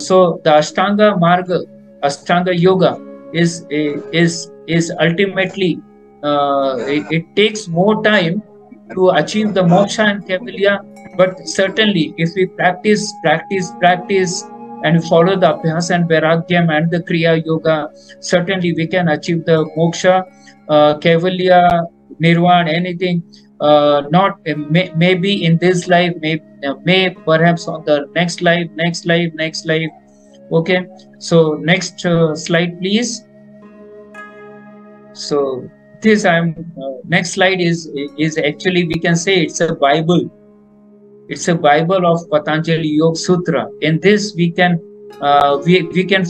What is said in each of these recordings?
so the Ashtanga Marga, Ashtanga Yoga is ultimately it takes more time to achieve the moksha and kaivalya, but certainly if we practice and follow the abhyas and vairagyam and the kriya yoga, certainly we can achieve the moksha, kaivalya, nirvana, anything. Not maybe in this life, may perhaps on the next life. Okay, so next slide please. So this next slide is actually, we can say it's a Bible. It's a Bible of Patanjali Yoga Sutra. In this we can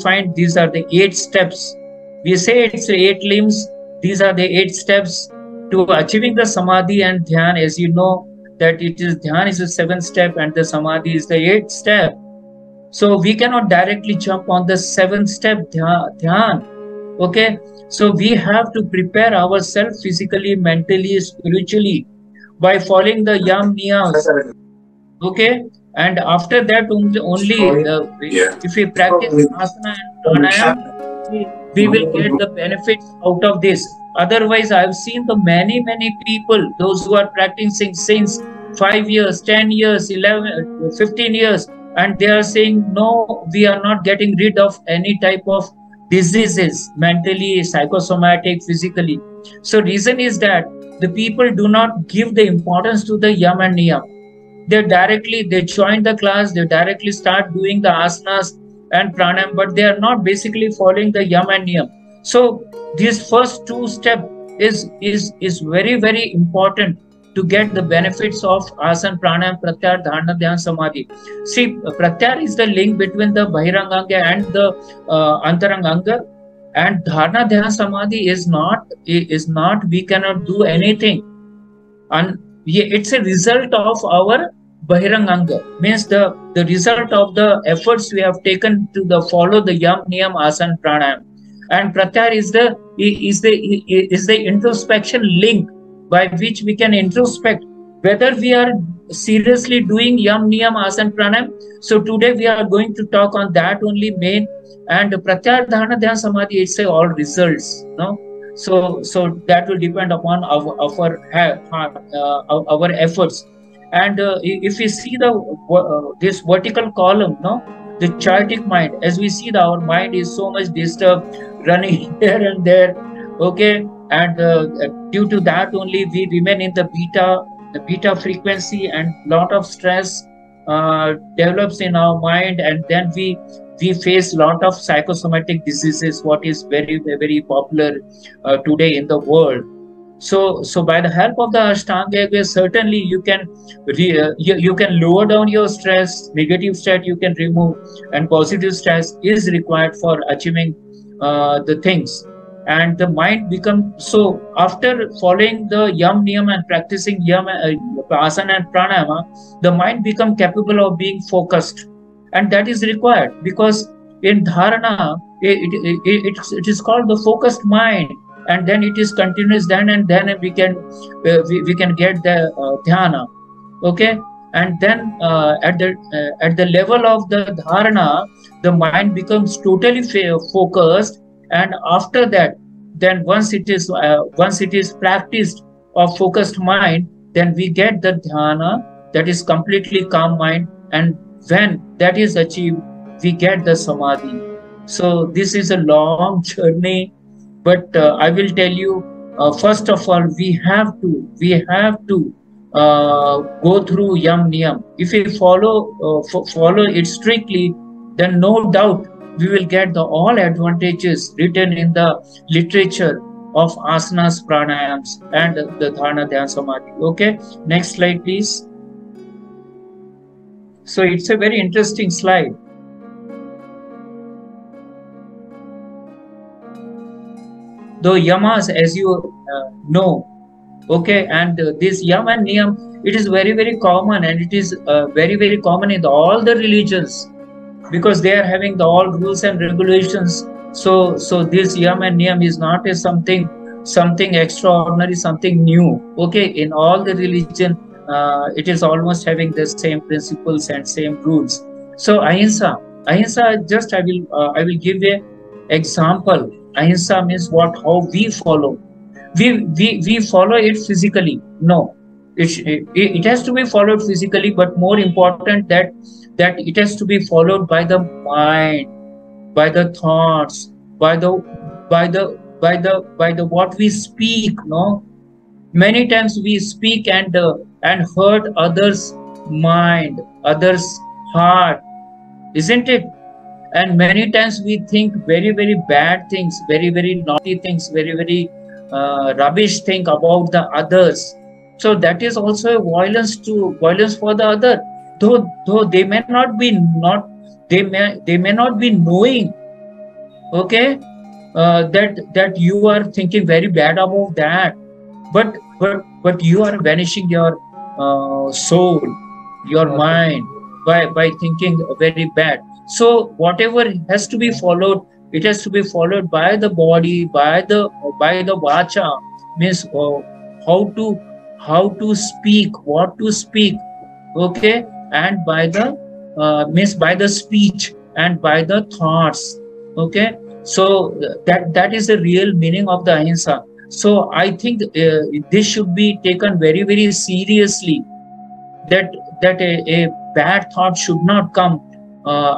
find these are the 8 steps. We say it's 8 limbs. These are the 8 steps to achieving the samadhi and dhyan. As you know that it is dhyan is the 7th step and the samadhi is the 8th step. So we cannot directly jump on the 7th step dhyan. Okay, so we have to prepare ourselves physically, mentally, spiritually by following the yam niyams. Okay, and after that only if we practice asana and pranayama, we will get the benefits out of this. Otherwise, I've seen the many people, those who are practicing since 5 years, 10 years, 11, 15 years, and they are saying, no, we are not getting rid of any type of diseases, mentally, psychosomatic, physically. So reason is that the people do not give the importance to the yam and niyam. They join the class, they directly start doing the asanas and pranayam, but they are not basically following the yam and niyam. So these first 2 steps is very important to get the benefits of asana, pranayam, pratyahara, dharana, dhyana, samadhi. See, pratyahara is the link between the bahiranganga and the antaranganga, and dharana, dhyana, samadhi is not. We cannot do anything, and it's a result of our bahiranganga, means the result of the efforts we have taken to follow the yam, niyam, asana, pranayam. And pratyahara is the introspection link by which we can introspect whether we are seriously doing yam, niyam, asana, pranayam. So today we are going to talk on that only main, and pratyahara, dharana, dhyana, samadhi, it's all results, no? So that will depend upon our efforts. And if we see this vertical column, no, the chaotic mind, as we see that our mind is so much disturbed, running here and there. Okay, and due to that only we remain in the beta frequency, and lot of stress develops in our mind, and then we face lot of psychosomatic diseases, what is very popular today in the world. So by the help of the Ashtanga, certainly you can lower down your stress. Negative stress you can remove, and positive stress is required for achieving the things. And the mind becomes, so after following the yam, niyam and practicing yam, asana and pranayama, the mind becomes capable of being focused, and that is required, because in dharana it is called the focused mind, and then it is continuous, then we can get the dhyana. Okay, and then at the level of the dharana, the mind becomes totally focused, and after that, then once it is practiced of focused mind, then we get the dhyana, that is completely calm mind, and when that is achieved, we get the samadhi. So this is a long journey, but I will tell you, first of all, we have to go through yam, niyam. If we follow it strictly, then no doubt we will get all advantages written in the literature of asanas, pranayams, and the dharana, dhyana, samadhi. Okay, next slide please. So it's a very interesting slide. Though yamas, as you know, okay, and this yam and niyam, it is very common, and it is very common in all the religions, because they are having all rules and regulations. So this yam and niyam is not a something extraordinary, something new. Okay, in all the religion, it is almost having the same principles and same rules. So ahimsa Ahimsa, just I will give a example. Ahimsa means what? How we follow. We follow it physically. No, it has to be followed physically, but more important that it has to be followed by the mind, by the thoughts, by the by the what we speak. No, many times we speak and hurt others' mind, others' heart, isn't it? And many times we think very bad things, very naughty things, very rubbish thing about the others. So that is also a violence for the other. Though they may not be not they may not be knowing, okay, that you are thinking very bad about that, but you are vanishing your soul, your mind, by thinking very bad. So whatever has to be followed, it has to be followed by the body, by the vacha, means how to speak, what to speak, okay, and by the means by the speech and by the thoughts, okay. So that is the real meaning of the ahimsa. So I think this should be taken very seriously. That a bad thought should not come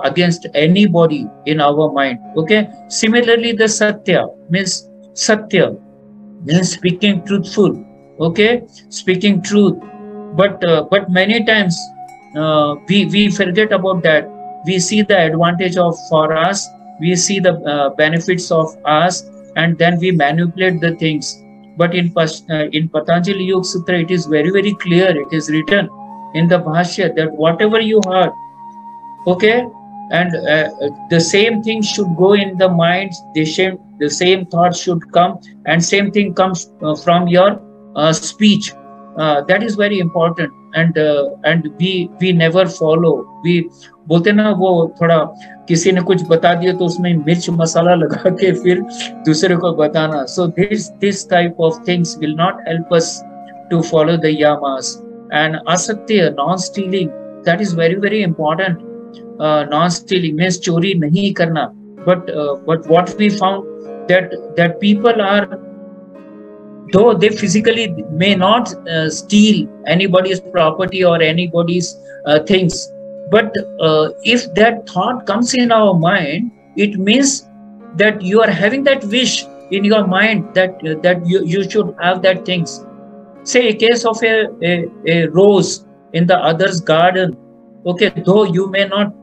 against anybody in our mind. Okay. Similarly, the satya means speaking truthful. Okay, speaking truth. But many times we forget about that. We see the advantage of for us. We see the benefits of us, and then we manipulate the things. But in Patanjali Yoga Sutra, it is very clear. It is written in the Bhashya that whatever you heard, okay, and the same thing should go in the mind. The same thought should come, and same thing comes from your speech. That is very important. And we never follow. We बोलते ना वो थोड़ा किसी ने कुछ बता दिया तो उसमें मिर्च मसाला लगा के फिर दूसरे को बताना. So this type of things will not help us to follow the yamas. And asatya, non-stealing, that is very important. Non-stealing means chori nahi karna. But what we found that people are, though they physically may not steal anybody's property or anybody's things, but if that thought comes in our mind, it means that you are having that wish in your mind that you should have that things. Say a case of a rose in the other's garden, okay, though you may not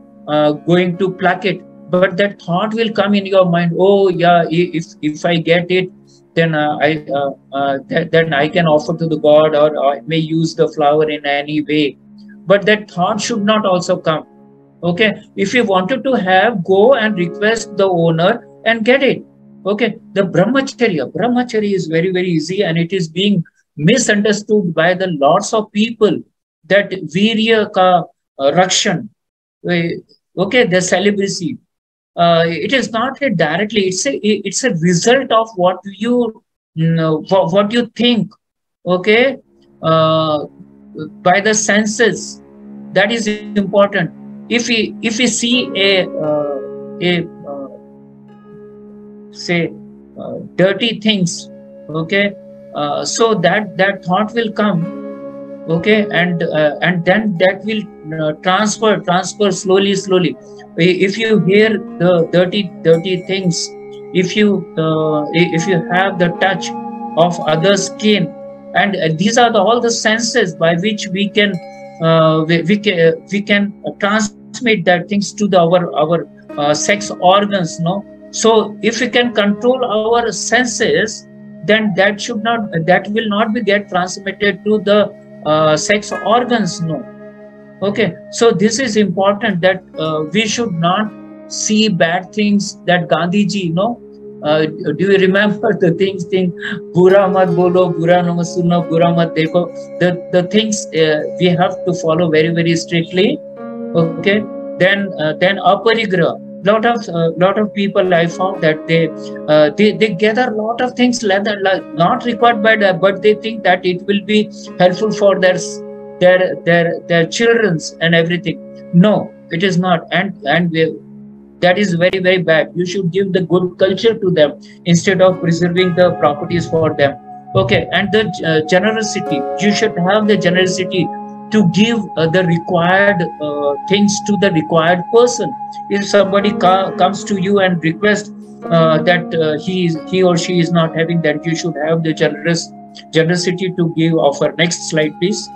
going to pluck it, but that thought will come in your mind. Oh yeah, if I get it, then then I can offer to the God, or I may use the flower in any way. But that thought should not also come. Okay, if you wanted to have, go and request the owner and get it. Okay, the brahmacharya is very easy, and it is being misunderstood by the lots of people, that virya ka rakshan, okay, the celibacy. It is not a directly, it's a result of what you think, okay, by the senses. That is important. If we see say dirty things, okay, so that thought will come, okay, and then that will transfer slowly. If you hear the dirty things, if you have the touch of other skin, and these are all the senses by which we can transmit that things to our sex organs, no. So if we can control our senses, then that will not be get transmitted to the sex organs, no. Okay, so this is important, that we should not see bad things. That Gandhiji, no, do you remember the thing Bura mat bolo, Bura na sunna, Bura mat dekho? The things we have to follow very strictly. Okay, then aparigraha. Lot of people I found that they gather a lot of things not required by that, but they think that it will be helpful for their children's and everything. No, it is not. And That is very, very bad. You should give the good culture to them instead of preserving the properties for them. Okay, and the generosity, you should have the generosity to give the required things to the required person. If somebody comes to you and requests that he or she is not having that, you should have the generosity to give offer. Next slide, please.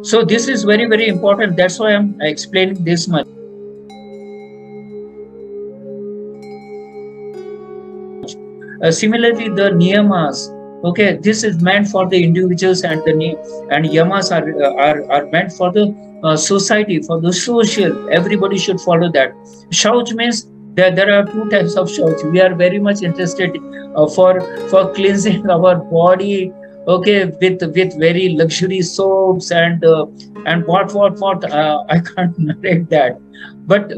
So this is very, very important. That's why I'm explaining this much. Similarly, the niyamas, okay, this is meant for the individuals, and yamas are meant for the society, for the social. Everybody should follow that. Shauch means there are two types of shauch. We are very much interested for cleansing our body, okay, with very luxury soaps and what I can't narrate that, but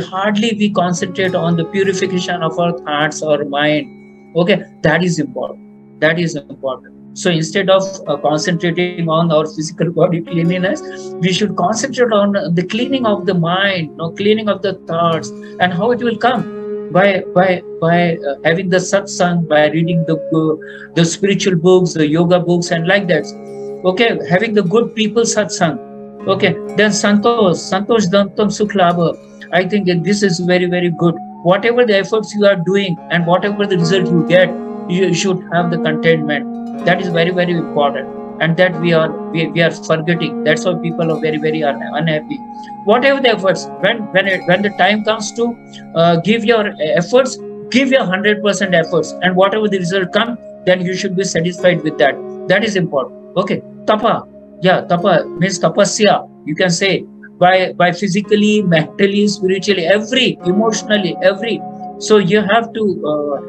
hardly we concentrate on the purification of our thoughts, our mind. Okay, that is important. That is important. So instead of concentrating on our physical body cleanliness, we should concentrate on the cleaning of the mind, cleaning of the thoughts. And how it will come? By having the satsang, by reading the spiritual books, the yoga books, and like that. Okay, having the good people satsang. Okay, then santosh dantam sukhlabha. I think this is very, very good. Whatever the efforts you are doing and whatever the result you get, you should have the contentment. That is very, very important, and that we are forgetting. That's why people are very, very unhappy. Whatever the efforts, when the time comes to give your efforts, give your 100% efforts, and whatever the result comes, then you should be satisfied with that. That is important. Okay, tapa, yeah, tapa means tapasya. You can say by physically, mentally, spiritually, emotionally, So you have to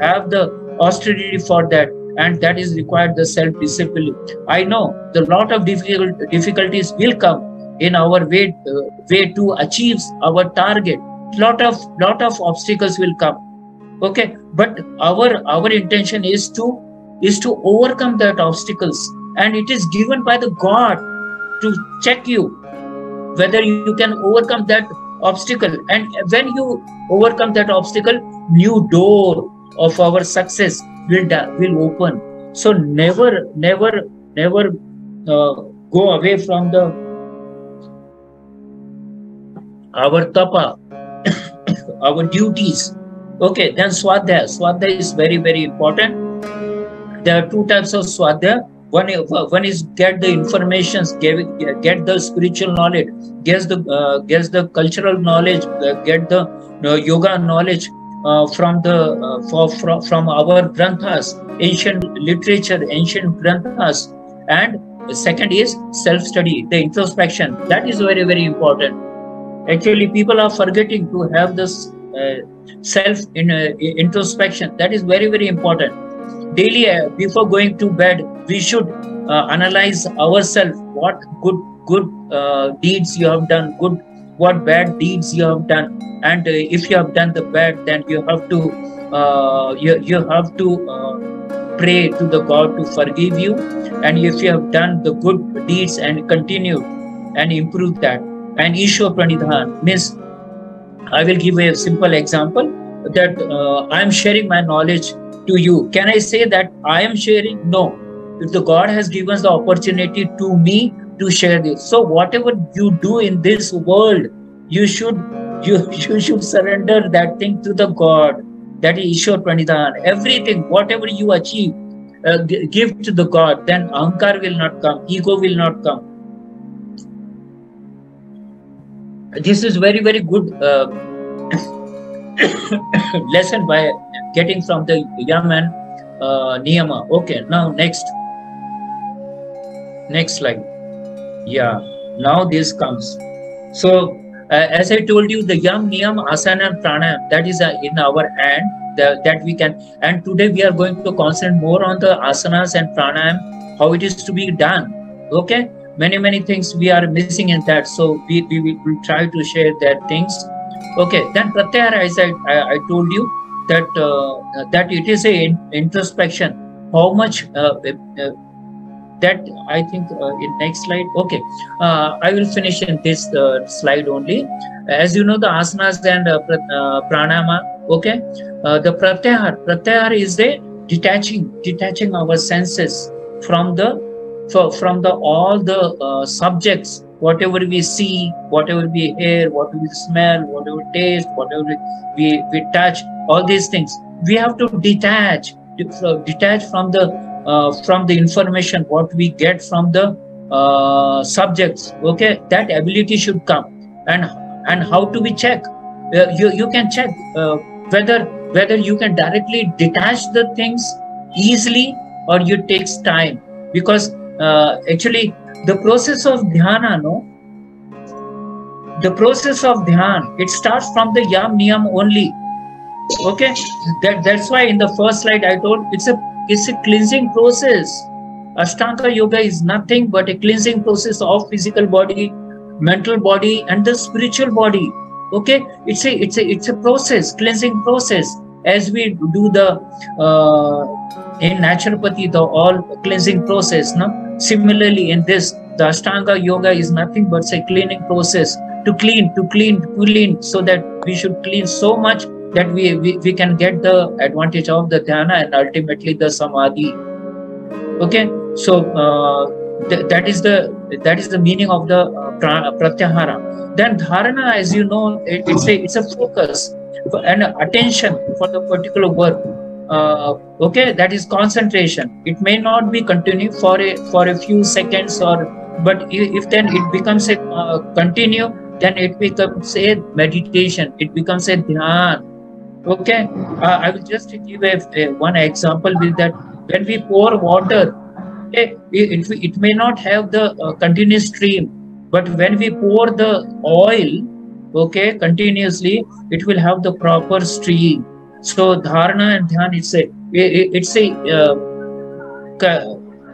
have the austerity for that, and that is required the self-discipline. I know the lot of difficulties will come in our way to achieve our target. Lot of obstacles will come. Okay, but our intention is to overcome that obstacles, and it is given by the God to check you whether you can overcome that obstacle. And when you overcome that obstacle, new door of our success will open. So never go away from our tapa, our duties. Okay, then swadhyaya is very, very important. There are two types of swadhyaya. One is get the informations, get the spiritual knowledge, get the cultural knowledge, get the yoga knowledge from our granthas, ancient literature, ancient granthas. And the second is self-study, the introspection. That is very, very important. Actually, people are forgetting to have this introspection. That is very, very important. Daily, before going to bed, we should analyze ourselves. What good deeds you have done, what bad deeds you have done, and if you have done the bad, then you have to pray to the God to forgive you. And if you have done the good deeds and continue and improve that. And Ishwar Pranidhan means, I will give a simple example that I am sharing my knowledge to you. Can I say that I am sharing? No. If the God has given us the opportunity to me to share this, so whatever you do in this world, you should surrender that thing to the God. That is Ishwar Pranidhan. Everything, whatever you achieve, give to the God. Then ahankar will not come, ego will not come. This is very, very good lesson by getting from the yam and niyama. Okay, now next slide. Yeah, now this comes. So as I told you, the yam, niyam, asana and pranayam, that is in our hand, that we can. And today we are going to concentrate more on the asanas and pranayam, how it is to be done. Okay, many things we are missing in that, so we will try to share that things. Okay, then pratyahara, as I told you, that it is a introspection. How much that I think in next slide. Okay, I will finish in this slide only. As you know, the asanas and pranayama. Okay, the pratyahar is the detaching our senses from the from the all the subjects, whatever we see, whatever we hear, whatever we smell, whatever we taste, whatever we touch, all these things we have to detach from the information what we get from the subjects. Okay, that ability should come. And how do we check? You can check whether you can directly detach the things easily, or it takes time, because actually the process of dhyana, the process of dhyan, it starts from the yam niyam only. Okay, that's why in the first slide I told it's a cleansing process. Ashtanga yoga is nothing but a cleansing process of physical body, mental body, and the spiritual body. Okay, it's a process, cleansing process, as we do the in naturopathy, the all cleansing process. No, similarly in this, the Ashtanga yoga is nothing but a cleaning process to clean, so that we should clean so much that we can get the advantage of the dhyana and ultimately the samadhi. Okay, so that is the meaning of the pratyahara. Then dharana, as you know, it's a focus and attention for the particular work. Okay, that is concentration. It may not be continue for a few seconds, but if then it becomes a continue, then it becomes a meditation. It becomes a dhyan. Okay, I will just give one example with that. When we pour water, it may not have the continuous stream, but when we pour the oil, okay, continuously, it will have the proper stream. So dharana and dhyan, it's a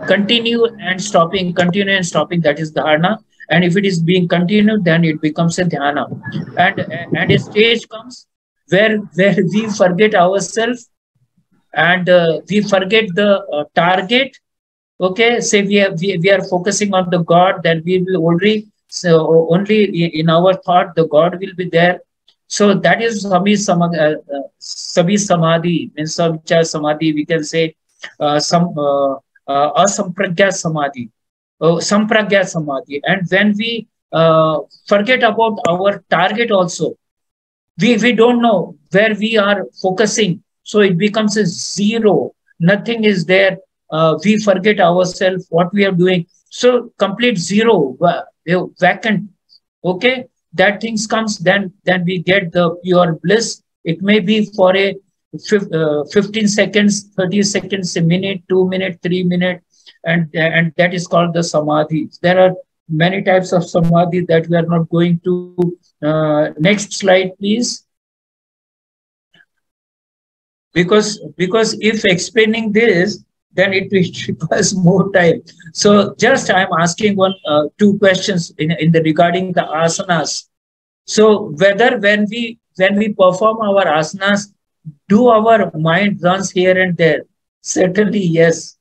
continue and stopping, that is dharana. And if it is being continued, then it becomes a dhyana. And a stage comes where we forget ourselves, and we forget the target. Okay, say we are focusing on the God, then we will only in our thought the God will be there. So that is Sabhi Samadhi, means Savichar Samadhi, we can say Asampragya Samadhi, Sampragya Samadhi. And when we forget about our target also, we don't know where we are focusing, so it becomes a zero. Nothing is there. We forget ourselves, what we are doing. So complete zero, vacant. Okay, that things comes, then we get the pure bliss. It may be for a 15 seconds, 30 seconds, a minute, 2 minutes, 3 minutes, and that is called the samadhi. There are many types of samadhi that we are not going to. Next slide, please. Because if explaining this, then it requires more time. So just I'm asking two questions in the regarding the asanas. So whether when we perform our asanas, do our mind runs here and there? Certainly yes.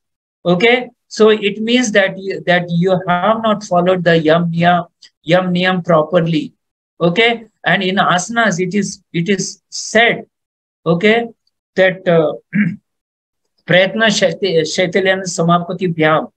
Okay, so it means that you have not followed the yam niyam properly. Okay, and in asanas it is said, okay, that prayatna shaitilyana samapati bhyam.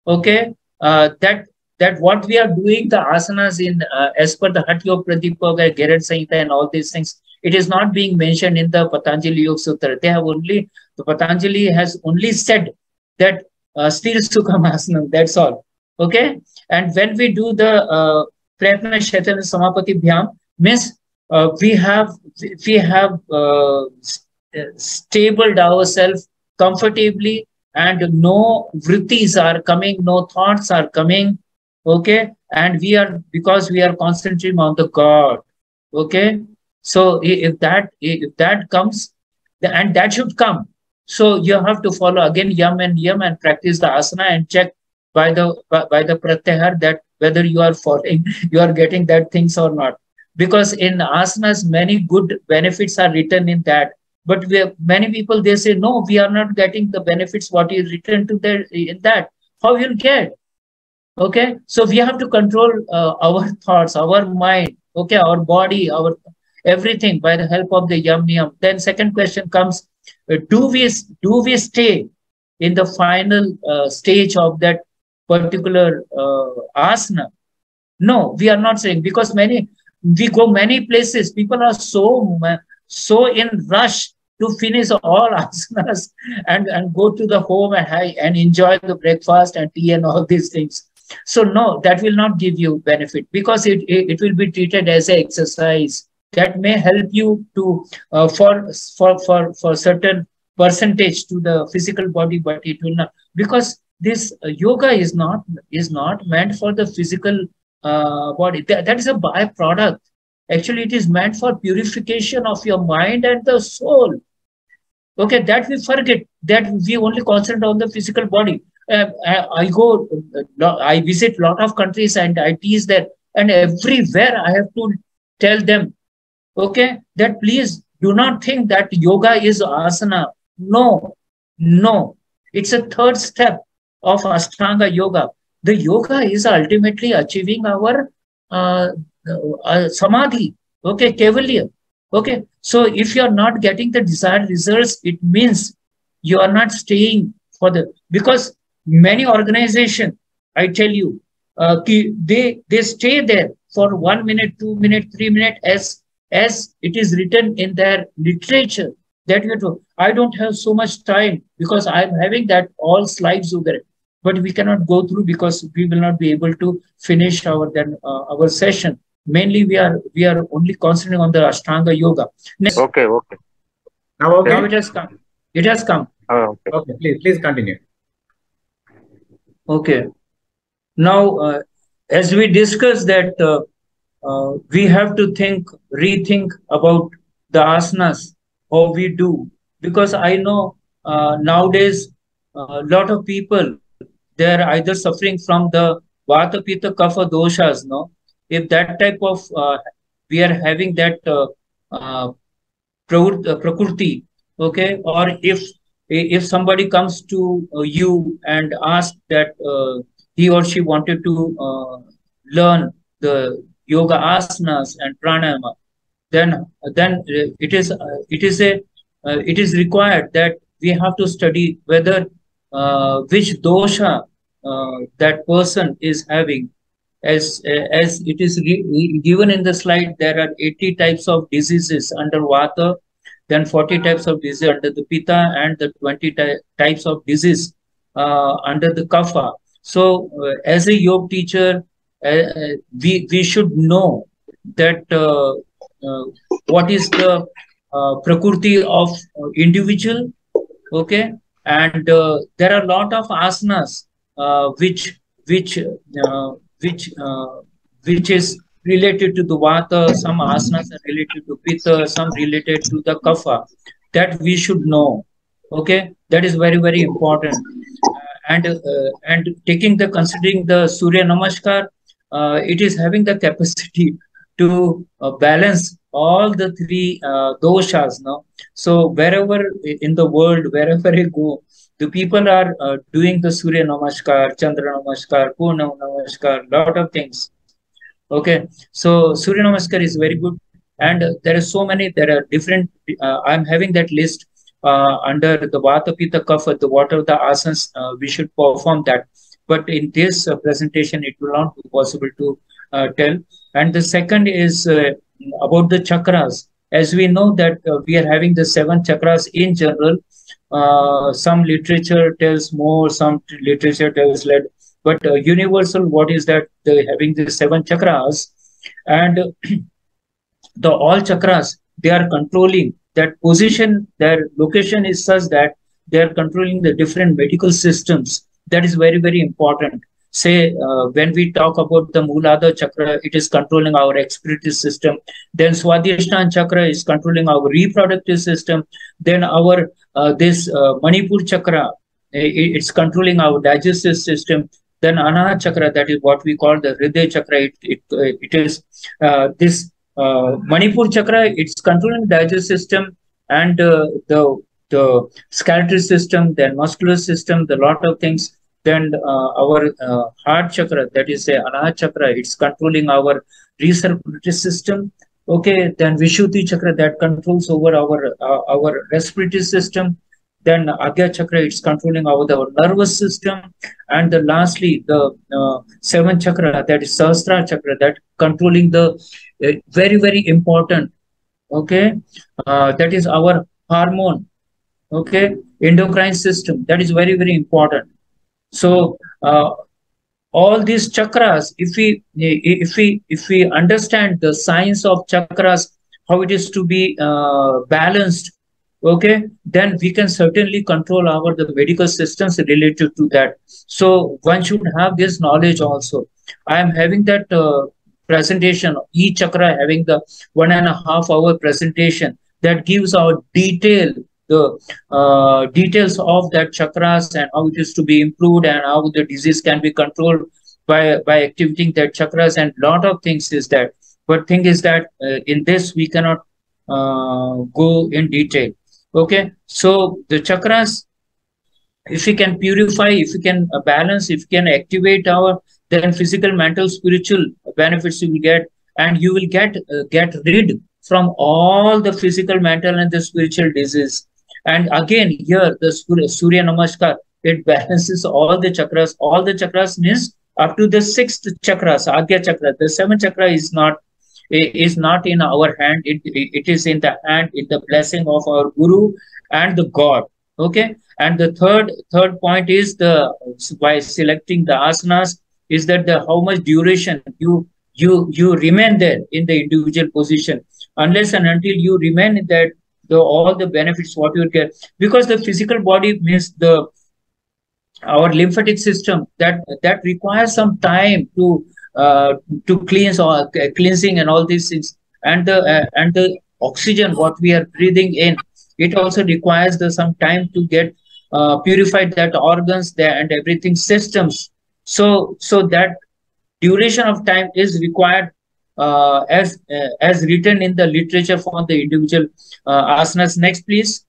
Okay, that what we are doing, the asanas in as per the Hatha Yoga Pradipa, Garud Samhita, and all these things, it is not being mentioned in the Patanjali Yoga Sutra. The Patanjali has only said that Sthira Sukham Asanam, that's all. Okay, and when we do the prayatna shaitilyana samapati bhyam, means we have stabled ourselves comfortably, and no vrittis are coming, no thoughts are coming. Okay, and because we are concentrating on the God. Okay, so if that comes, and that should come, so you have to follow again yam and niyam and practice the asana and check by the pratyahar that whether you are following, you are getting that things or not. Because in asanas many good benefits are written in that. But many people, they say, no, we are not getting the benefits what is written in that. how you'll get? Okay, so we have to control our thoughts, our mind, okay, our body, our everything by the help of the yum yum. Then second question comes: do we stay in the final stage of that particular asana? No, we are not saying, because we go many places. People are so in rush to finish all asanas and go to the home and enjoy the breakfast and tea and all these things. So no, that will not give you benefit, because it will be treated as an exercise that may help you to for certain percentage to the physical body, but it will not, because this yoga is not meant for the physical body. That is a byproduct. Actually, it is meant for purification of your mind and the soul. Okay, that we forget, that we only concentrate on the physical body. I visit a lot of countries and I teach there, and everywhere I have to tell them, okay, that please do not think that yoga is asana. No, no, it's a third step of Ashtanga yoga. The yoga is ultimately achieving our samadhi, okay, kevalya. Okay, so if you are not getting the desired results, it means you are not staying for the, because many organizations, I tell you, they stay there for 1 minute, 2 minutes, 3 minutes, as it is written in their literature. That I don't have so much time because I'm having that all slides over there, but we cannot go through because we will not be able to finish our session. Mainly, we are only concentrating on the Ashtanga yoga. Next, Okay, okay. now it has come. It has come. Okay. Okay, please continue. Okay. Now, as we discussed that we have to rethink about the asanas, how we do, because I know nowadays a lot of people, they are either suffering from the Vata Pitta Kapha doshas. No, if that type of we are having that uh, prakriti, okay, or if somebody comes to you and asks that he or she wanted to learn the yoga asanas and pranayama, then it is required that we have to study whether which dosha that person is having. As it is given in the slide, there are 80 types of diseases under Vata, then 40 types of disease under the Pitta, and the 20 types of disease under the Kapha. So, as a yoga teacher, we should know that what is the prakriti of individual, okay, and there are a lot of asanas which uh, which uh, which is related to the vata. Some asanas are related to pitta, some related to the kapha, that we should know. Okay, that is very, very important. And taking the considering the Surya Namaskar, it is having the capacity to balance all the three doshas now. So wherever in the world, wherever I go, the people are doing the Surya Namaskar, Chandra Namaskar, Purna Namaskar, lot of things. Okay, so Surya Namaskar is very good, and there are so many. There are different. I'm having that list under the Vata Pitta Kapha. What are the asanas we should perform that? But in this presentation, it will not be possible to tell. And the second is about the chakras. As we know that we are having the 7 chakras in general. Some literature tells more, some literature tells less. But universal, what is that? Having the 7 chakras, and the all chakras, they are controlling that position. Their location is such that they are controlling the different medical systems. That is very, very important. Say when we talk about the Muladhara chakra, it is controlling our expiratory system. Then Swadhisthana chakra is controlling our reproductive system. Then our this Manipur chakra, it's controlling our digestive system. Then Anahata chakra, that is what we call the Hridaya chakra. It is this Manipur chakra. It's controlling the digestive system and the skeletal system, then muscular system, the lot of things. Then our heart chakra, that is the Anahata chakra, it's controlling our recirculatory system. Okay, then Vishuddhi chakra, that controls over our respiratory system. Then Agya chakra, it's controlling our nervous system. And the lastly, the seventh chakra, that is Sahasrara chakra, that controlling the very, very important, okay, that is our hormone, okay, endocrine system, that is very, very important. So all these chakras, if we understand the science of chakras, how it is to be balanced, okay, then we can certainly control our the medical systems related to that. So one should have this knowledge also. I am having that presentation, each chakra having the 1.5 hour presentation that gives out the details of that chakras and how it is to be improved and how the disease can be controlled by activating that chakras, and lot of things is that. But thing is that in this we cannot go in detail. Okay, so the chakras, if we can purify, if we can balance, if we can activate our, then physical, mental, spiritual benefits you will get, and you will get rid from all the physical, mental, and the spiritual disease. And again, here the Surya Namaskar, it balances all the chakras. All the chakras means up to the sixth chakras, Agya chakra. The seventh chakra is not in our hand. It is in the hand, in the blessing of our Guru and the God. Okay. And the third point is the, by selecting the asanas, is that the how much duration you remain there in the individual position, unless and until you remain in that, all the benefits what you get, because the physical body means our lymphatic system, that requires some time to cleanse, or cleansing and all these things, and the oxygen what we are breathing in, it also requires some time to get purified, that organs there and everything systems. So that duration of time is required as written in the literature for the individual asanas. Next, please.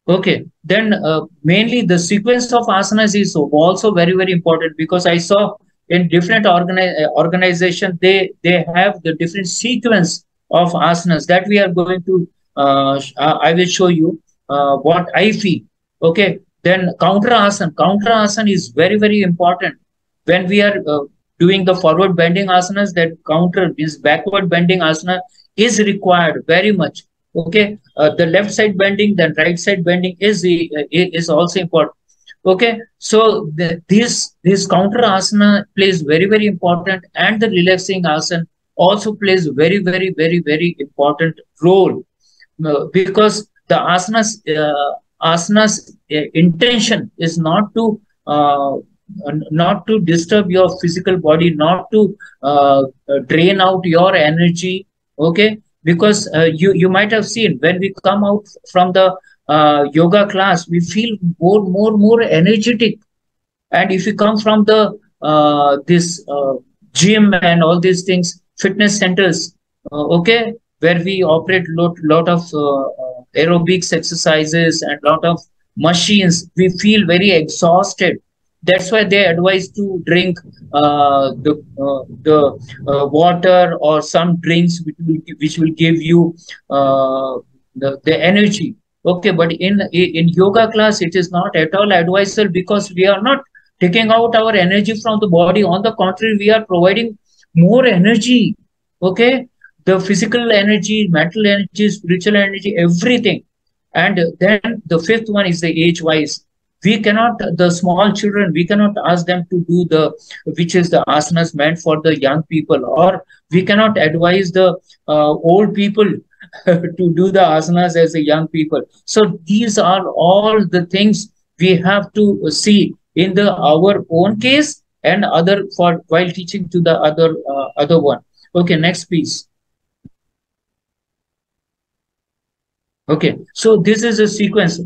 Okay, then mainly the sequence of asanas is also very, very important, because I saw in different organization they have the different sequence of asanas that we are going to I will show you what I feel. Okay, then counter asana is very, very important when we are doing the forward bending asanas. That counter means backward bending asana is required very much. Okay, the left side bending, then right side bending is also important. Okay, so this counter asana plays very, very important, and the relaxing asana also plays very, very, very, very important role, because the asanas intention is not to disturb your physical body, not to drain out your energy. Okay, because you might have seen, when we come out from the yoga class, we feel more energetic. And if you come from the this gym and all these things, fitness centers, okay, where we operate lot of aerobics exercises and lot of machines, we feel very exhausted. That's why they advise to drink the water or some drinks which will give you the energy. Okay, but in yoga class, it is not at all advisable, because we are not taking out our energy from the body. On the contrary, we are providing more energy. Okay, the physical energy, mental energy, spiritual energy, everything. And then the fifth one is the age wise. We cannot, the small children, we cannot ask them to do which is the asanas meant for the young people, or we cannot advise the old people to do the asanas as the young people. So these are all the things we have to see in our own case, and other for while teaching to the other one. Okay, next please. Okay, so this is a sequence.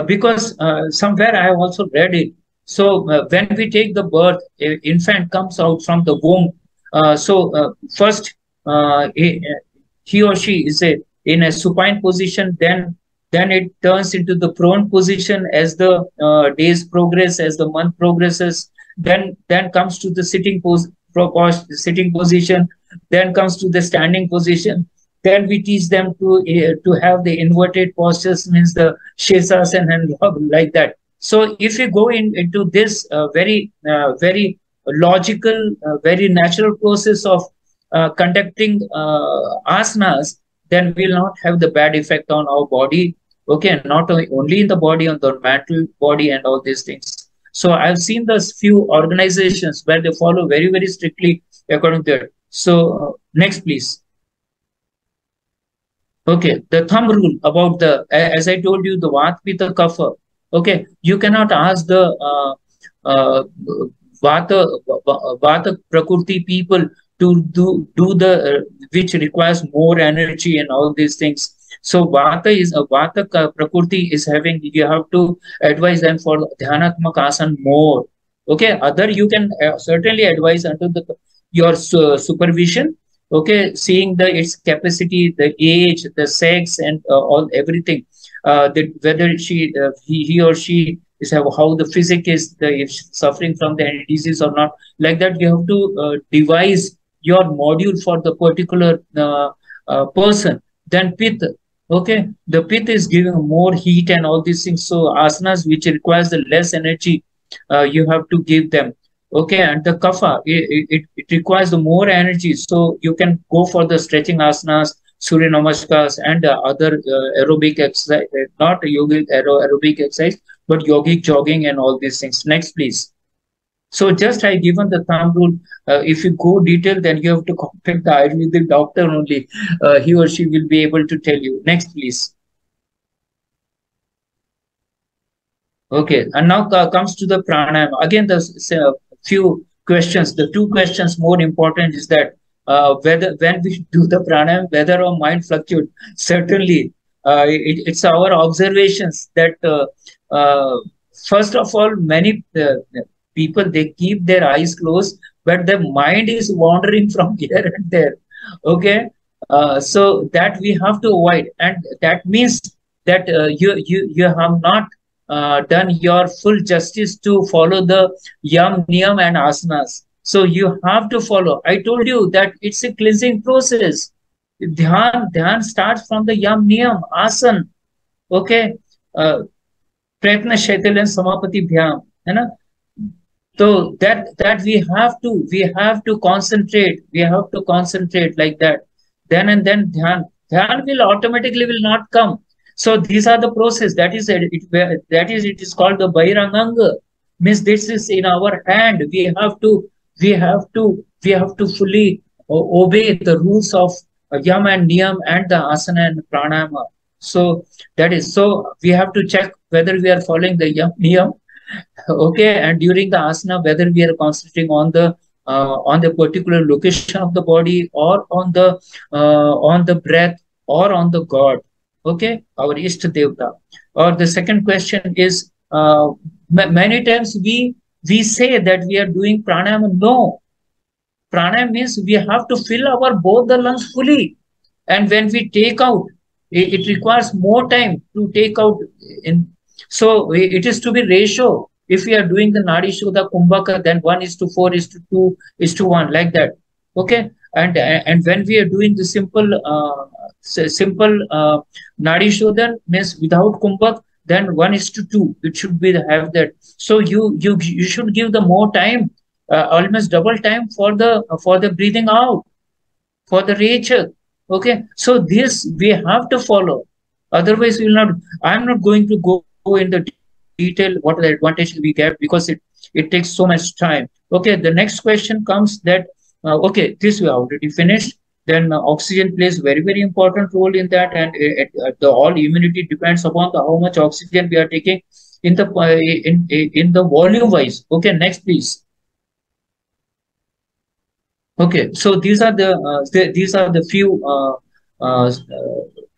Because somewhere I have also read it. So when we take the birth, infant comes out from the womb. First he or she is in a supine position. Then then it turns into the prone position as the days progress, as the month progresses. Then comes to the sitting position, then comes to the standing position. Then we teach them to have the inverted postures, means the Shesasana and like that. So if you go into this very logical, very natural process of conducting asanas, then we'll not have the bad effect on our body. Okay, not only in the body, on the mental body and all these things. So I've seen those few organizations where they follow very strictly according to that. So next, please. Okay, the thumb rule about as I told you, the Vat Pitta Kapha. Okay, you cannot ask the uh, Vata, Vata Prakriti people to do the which requires more energy and all these things. So Vata is a Prakriti is having, you have to advise them for Dhyanatmak Asana more. Okay, other you can certainly advise under your supervision. Okay, seeing its capacity, the age, the sex, and all everything, that whether he or she is how the physic is, if suffering from the any disease or not, like that you have to devise your module for the particular person. Then Pitta. Okay, the Pitta is giving more heat and all these things, so asanas which requires the less energy, you have to give them. Okay, and the kapha, it requires the more energy, so you can go for the stretching asanas, surya namaskars, and other aerobic exercise, not yogic aerobic exercise, but yogic jogging and all these things. Next, please. So just I given the thumb rule. If you go detail, then you have to contact the Ayurvedic doctor only. He or she will be able to tell you. Next, please. Okay, and now comes to the pranayama. Again, the few questions. The two questions more important is that whether when we do the pranayama, whether our mind fluctuates. Certainly, it's our observations that first of all, many people, they keep their eyes closed, but their mind is wandering from here and there. Okay, so that we have to avoid, and that means that you have not done your full justice to follow the yam, niyam, and asanas. So you have to follow. I told you that it's a cleansing process. Dhyan starts from the yam, niyam, asan. Okay, prayatna shaitalan samapati bhyam. So that we have to concentrate. We have to concentrate like that. Then and then dhyan will automatically will not come. So these are the process. That is it is called the Bairanganga. Means this is in our hand. We have to fully obey the rules of yam and niyam and the asana and pranayama. So that is, so we have to check whether we are following the yam niyam. Okay, and during the asana, whether we are concentrating on the particular location of the body, or on the breath, or on the God. Okay, our Ishta Devta. Or the second question is, many times we say that we are doing pranayama. No, pranayama means we have to fill our both the lungs fully, and when we take out, it requires more time to take out. So it is to be ratio. If we are doing the Nadi Shuddha Kumbhaka, then 1:4:2:1, like that. Okay, and when we are doing the simple Nadi Shodhan, means without Kumbhak, then 1:2. It should be have that. So you should give the more time, almost double time for the breathing out, for the Rachel. Okay, so this we have to follow. Otherwise, we will not. I'm not going to go in the detail what the advantage we get, because it takes so much time. Okay, the next question comes that okay, this we already finished. Then oxygen plays very important role in that, and the all immunity depends upon how much oxygen we are taking in the volume wise. Okay, next please. Okay, so these are the few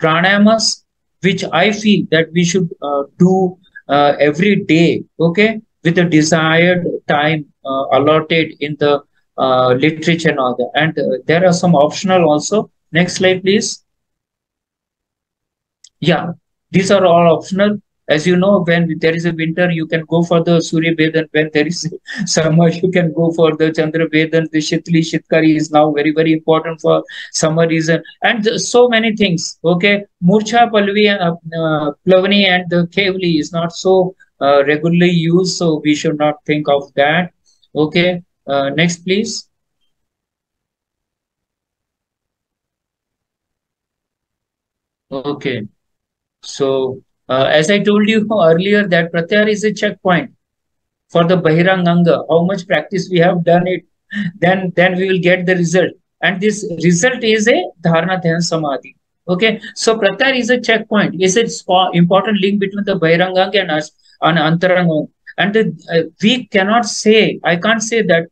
pranayamas which I feel that we should do every day. Okay, with the desired time allotted in the literature and all that. And there are some optional also. Next slide, please. Yeah. These are all optional. As you know, when there is a winter, you can go for the Surya Vedan. When there is summer, you can go for the Chandra Vedan. The Shitli Shitkari is now very, very important for summer reason. And so many things. Okay. Murcha, Plavani and the Kevli is not so regularly used. So we should not think of that. Okay. Next, please. Okay. So, as I told you earlier, that Pratyahara is a checkpoint for the Bahiranganga. How much practice we have done it, then we will get the result. And this result is a Dharana Dhyan Samadhi. Okay, so Pratyahara is a checkpoint. It's an important link between the Bahiranganga and us and Antaranga. And we cannot say, I can't say that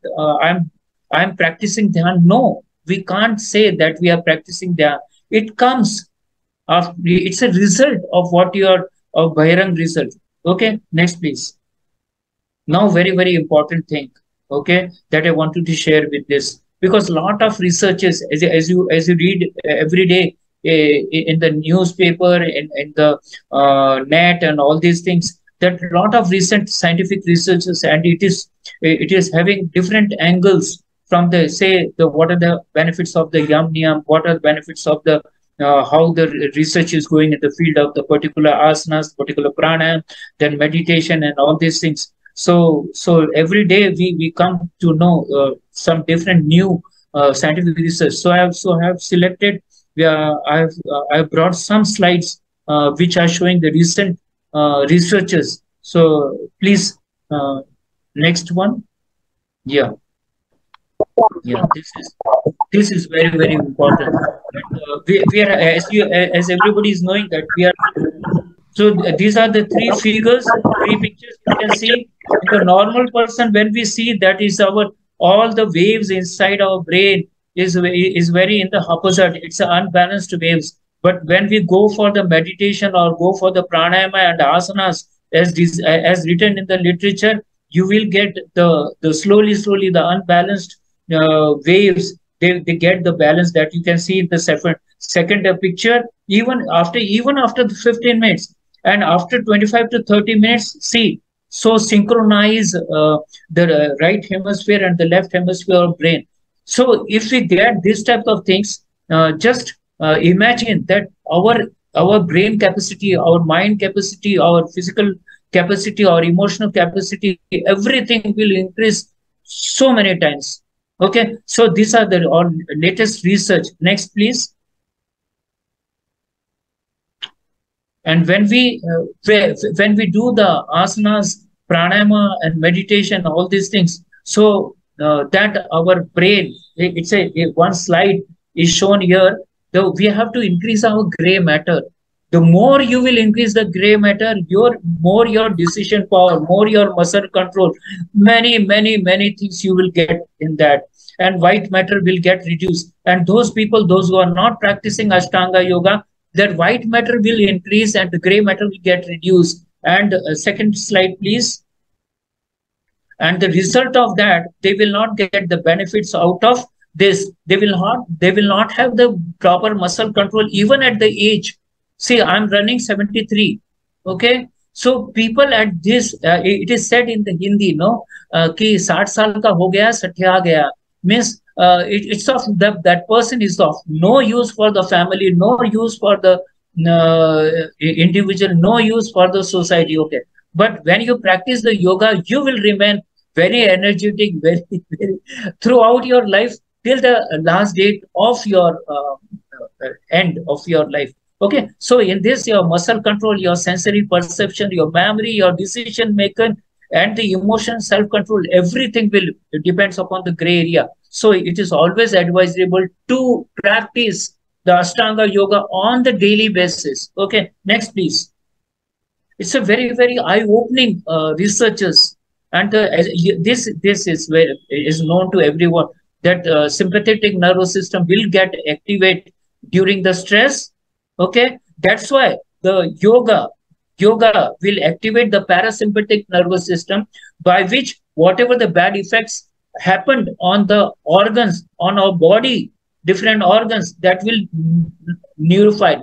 I'm practicing Dhyan. No, we can't say that we are practicing Dhyan. It comes it's a result of what your of Bahirang result. Okay, next please. Now, very, very important thing, okay, that I wanted to share with this, because a lot of researchers, as you read every day in the newspaper, in the net and all these things, that a lot of recent scientific researchers, and it is having different angles from the, say, the what are the benefits of the yam niyam, what are the benefits of the how the research is going in the field of the particular asanas, particular pranayam, then meditation and all these things. So every day we come to know some different new scientific research. So I have selected. I've brought some slides which are showing the recent researchers. So please, next one. Yeah. Yeah, this is very, very important. We are, as everybody is knowing, that we are. So these are the three figures, three pictures you can see. In the normal person, when we see, that is our all the waves inside our brain is very in the opposite. It's unbalanced waves. But when we go for the meditation or go for the pranayama and asanas, as written in the literature, you will get the slowly the unbalanced waves. They get the balance that you can see in the second picture. Even after the 15 minutes and after 25 to 30 minutes, see, so synchronize the right hemisphere and the left hemisphere of brain. So if we get this type of things, just imagine that our brain capacity, our mind capacity, our physical capacity, our emotional capacity, everything will increase so many times. Okay, so these are the latest research. Next, please. And when we do the asanas, pranayama, and meditation, all these things, so that our brain, it's one slide is shown here. We have to increase our gray matter. The more you will increase the gray matter, more your decision power, more your muscle control, many things you will get in that. And white matter will get reduced. And those people, those who are not practicing Ashtanga yoga, their white matter will increase and the gray matter will get reduced. And second slide, please. And the result of that, they will not get the benefits out of this. They will not have the proper muscle control even at the age. See, I'm running 73. Okay. So people at this, it is said in the Hindi, no, ki 60 saal ka ho gaya, satya gaya. Means it's of that person is of no use for the family, no use for the individual, no use for the society. Okay. But when you practice the yoga, you will remain very energetic, very throughout your life till the last date of your end of your life. Okay, so in this, your muscle control, your sensory perception, your memory, your decision making, and the emotion, self-control, everything will depends upon the gray area. So it is always advisable to practice the Ashtanga yoga on the daily basis. Okay, next please. It's a very, very eye-opening researchers, and this is known to everyone that sympathetic nervous system will get activated during the stress. Okay, that's why the yoga will activate the parasympathetic nervous system, by which whatever the bad effects happened on the organs, on our body, different organs, that will nullify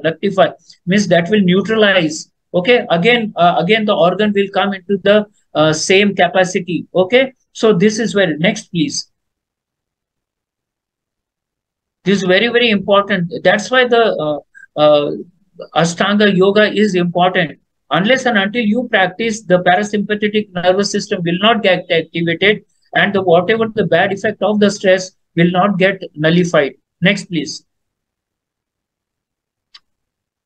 means that will neutralize. Okay, again the organ will come into the same capacity. Okay, so this is where, next please. This is very, very important. That's why the Ashtanga yoga is important. Unless and until you practice, the parasympathetic nervous system will not get activated, and whatever the bad effect of the stress will not get nullified. Next, please.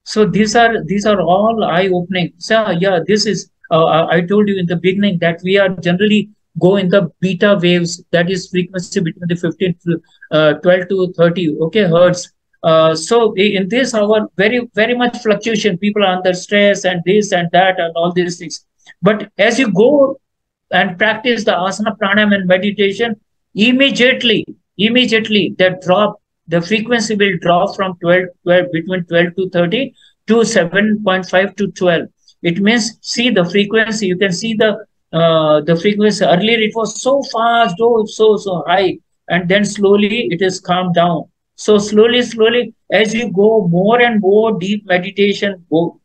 So these are all eye-opening. So yeah, this is I told you in the beginning that we are generally go in the beta waves, that is frequency between the 15 to 12 to 30 okay hertz. So in this our very much fluctuation, people are under stress and this and that and all these things. But as you go and practice the asana, pranayama and meditation, immediately the frequency will drop from 12 between 12 to 30 to 7.5 to 12. It means, see the frequency, you can see the frequency. Earlier it was so fast, oh, so high, and then slowly it has calmed down. So slowly, as you go more and more deep meditation, go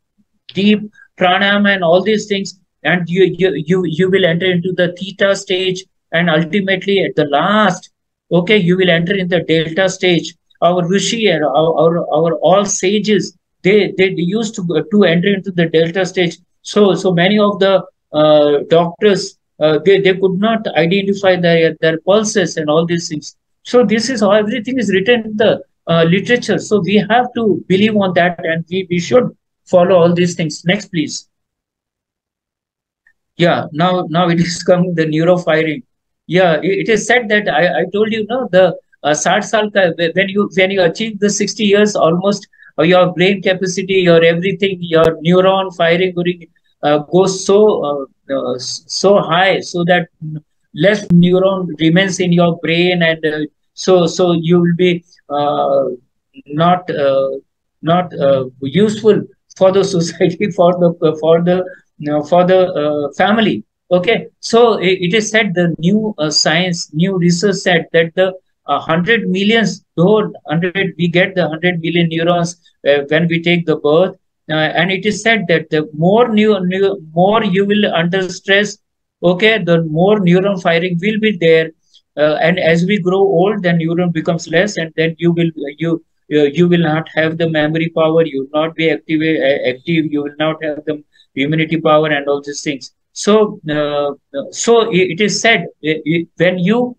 deep pranayama and all these things, and you will enter into the theta stage, and ultimately at the last, okay, you will enter in the delta stage. Our rishi and our all sages, they used to enter into the delta stage. So many of the doctors, they could not identify their pulses and all these things. So this is how everything is written in the literature. So we have to believe on that, and we should follow all these things. Next, please. Yeah, now it is coming the neurofiring. Yeah, it is said that I told you, no, the 60 saal when you achieve the 60 years almost, your brain capacity, your everything, your neuron firing goes so high, so that less neuron remains in your brain, and so you will be not useful for the society, for the family. Okay, so it is said, the new science, new research said that the 100 millions, though 100 we get the 100 million neurons when we take the birth, and it is said that the more more you will under stress, okay, the more neuron firing will be there, and as we grow old, then neuron becomes less, and then you will not have the memory power, you will not be active, you will not have the immunity power and all these things. So it is said, when you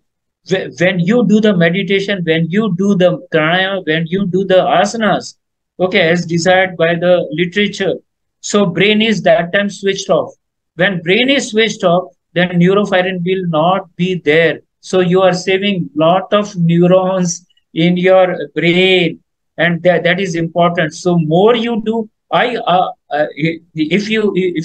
do the meditation, when you do the pranayama, when you do the asanas, okay, as desired by the literature, so brain is that time switched off. When brain is switched off, then neurofirin will not be there. So you are saving lot of neurons in your brain, and that is important. So more you do, if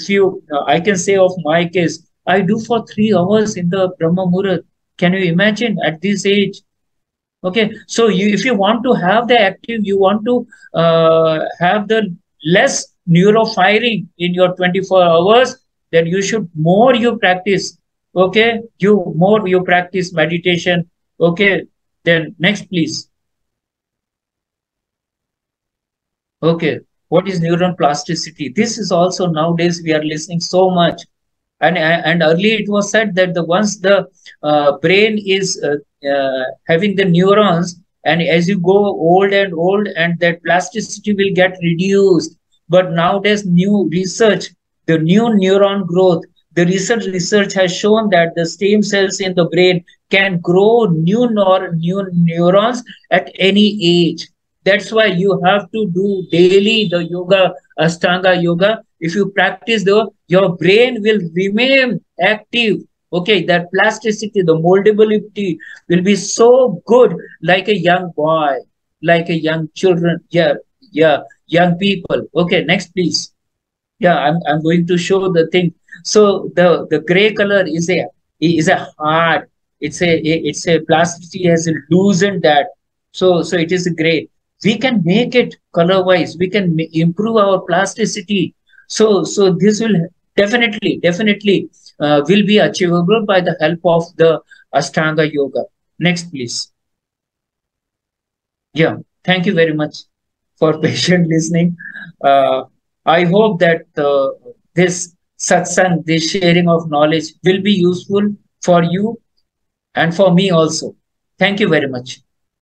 you I can say of my case, I do for 3 hours in the Brahma Muhurat. Can you imagine at this age? Okay, so if you want to have the active, you want to have the less neurofiring in your 24 hours, then you should more you practice. Okay, more you practice meditation. Okay, then next, please. Okay, what is neuron plasticity? This is also nowadays we are listening so much, and earlier it was said that once the brain is having the neurons, and as you go old and old, and that plasticity will get reduced. But nowadays new research, the new neuron growth, the research has shown that the stem cells in the brain can grow new neurons at any age. That's why you have to do daily the yoga, Ashtanga yoga. If you practice your brain will remain active. Okay, that plasticity, the moldability will be so good, like a young boy, like a young children. Yeah, young people. Okay, next, please. Yeah, I'm going to show the thing. So the gray color is a hard. It's a plasticity has loosened that. So it is gray. We can make it color wise. We can improve our plasticity. So this will definitely will be achievable by the help of the Ashtanga yoga. Next, please. Yeah, thank you very much. for patient listening. Uh, I hope that this satsang, this sharing of knowledge will be useful for you and for me also. Thank you very much.